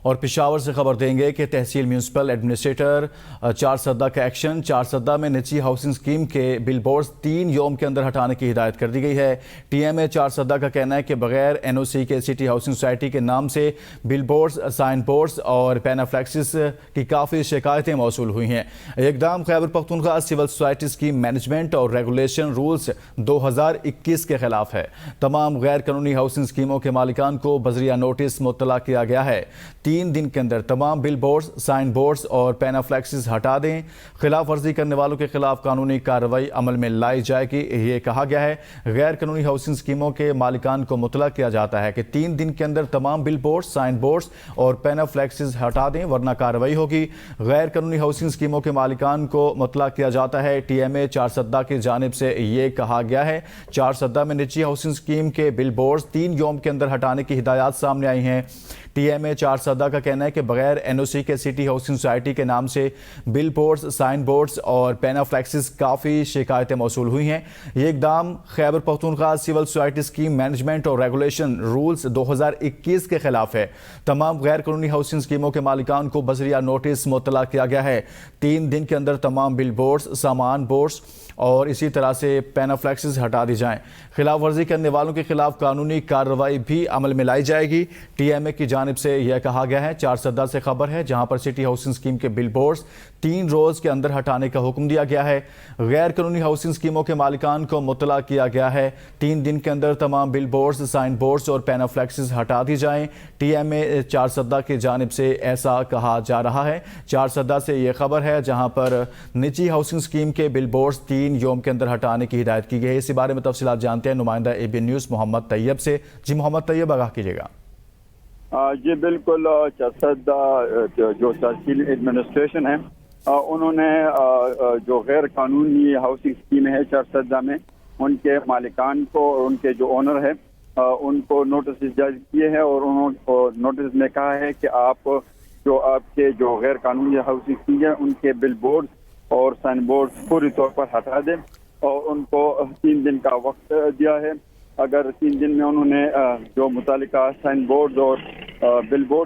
اور پشاور سے خبر دیں گے کہ تحصیل میونسپل ایڈمنسٹریٹر چارسدہ کا ایکشن۔ چارسدہ میں نجی ہاؤسنگ سکیم کے بل بورڈز 3 یوم کے اندر ہٹانے کی ہدایت کر دی گئی ہے۔ ٹی ایم اے چارسدہ کا کہنا ہے کہ بغیر این او سی کے سٹی ہاؤسنگ سوسائٹی کے نام سے بل بورڈز، سائن بورڈز اور پینافلیکسز کی کافی شکایتیں موصول ہوئی ہیں۔ اقدام خیبر پختونخوا سول سوسائٹیز کی مینجمنٹ اور ریگولیشن رولز 2021 کے خلاف ہے۔ تمام غیر قانونی ہاؤسنگ سکیموں کے مالکان کو بذریعہ نوٹس مطلع کیا گیا ہے۔ 3 دن کے اندر تمام بل بورڈز، سائن بورڈز اور پینافلیکسز ہٹا دیں۔ خلاف ورزی کرنے والوں کے خلاف قانونی کارروائی عمل میں لائی جائے گی۔ یہ کہا گیا ہے غیر قانونی ہاؤسنگ سکیموں کے مالکان کو مطلع کیا جاتا ہے کہ 3 دن کے اندر تمام بل بورڈز، سائن بورڈز اور پینافلیکسز ہٹا دیں ورنہ کارروائی ہوگی۔ غیر قانونی ہاؤسنگ سکیموں کے مالکان کو مطلع کیا جاتا ہے۔ ٹی ایم اے چارسدہ کی جانب سے یہ کہا گیا ہے چارسدہ میں نجی ہاؤسنگ سکیم کے بل بورڈز 3 یوم کے اندر ہٹانے کی ہدایات سامنے آئی ہیں۔ ٹی ایم اے چارسدہ کا کہنا ہے کہ بغیر این او سی کے سٹی ہاؤسنگ سوسائٹی کے نام سے بل بورڈز، سائن بورڈز اور پینافلیکسز کافی شکایتیں موصول ہوئی ہیں۔ یہ اقدام خیبر پختونخوا سول سوسائٹیز کی مینجمنٹ اور ریگولیشن رولز 2021 کے خلاف ہے۔ تمام غیر قانونی ہاؤسنگ سکیموں کے مالکان کو بذریعہ نوٹس مطلع کیا گیا ہے۔ 3 دن کے اندر تمام بل بورڈز، سامان بورڈز اور اسی طرح سے پینافلیکسز ہٹا دی جائیں۔ خلاف ورزی کرنے والوں کے خلاف قانونی کارروائی بھی عمل میں لائی جائے گی۔ ٹی ایم اے کی جانب سے یہ کہا گیا ہے چارسدہ سے خبر ہے جہاں پر سٹی ہاؤسنگ سکیم کے بل بورڈز 3 روز کے اندر ہٹانے کا حکم دیا گیا ہے۔ غیر قانونی ہاؤسنگ سکیموں کے مالکان کو مطلع کیا گیا ہے 3 دن کے اندر تمام بل بورڈز، سائن بورڈز اور پینافلیکسز ہٹا دی جائیں۔ ٹی ایم اے چارسدہ کی جانب سے ایسا کہا جا رہا ہے۔ چارسدہ سے یہ خبر ہے جہاں پر نجی ہاؤسنگ سکیم کے بل بورڈز 3 یوم کے اندر ہٹانے کی ہدایت کی گئی ہے۔ اسی بارے میں تفصیلات جانتے ہیں نمائندہ اے بی نیوز محمد طیب سے۔ جی محمد طیب آگاہ کیجیے گا۔ جی بالکل، چارسدہ جو تحصیل ایڈمنسٹریشن ہے انہوں نے جو غیر قانونی ہاؤسنگ اسکیم ہے چارسدہ میں ان کے مالکان کو اور ان کے جو اونر ہے ان کو نوٹس جاری کیے ہیں اور انہوں نے نوٹس میں کہا ہے کہ آپ کے جو غیر قانونی ہاؤسنگ اسکیم ہے ان کے بل بورڈ اور سائن بورڈ پوری طور پر ہٹا دیں اور ان کو 3 دن کا وقت دیا ہے۔ اگر 3 دن میں انہوں نے جو متعلقہ سائن بورڈ اور بل بورڈ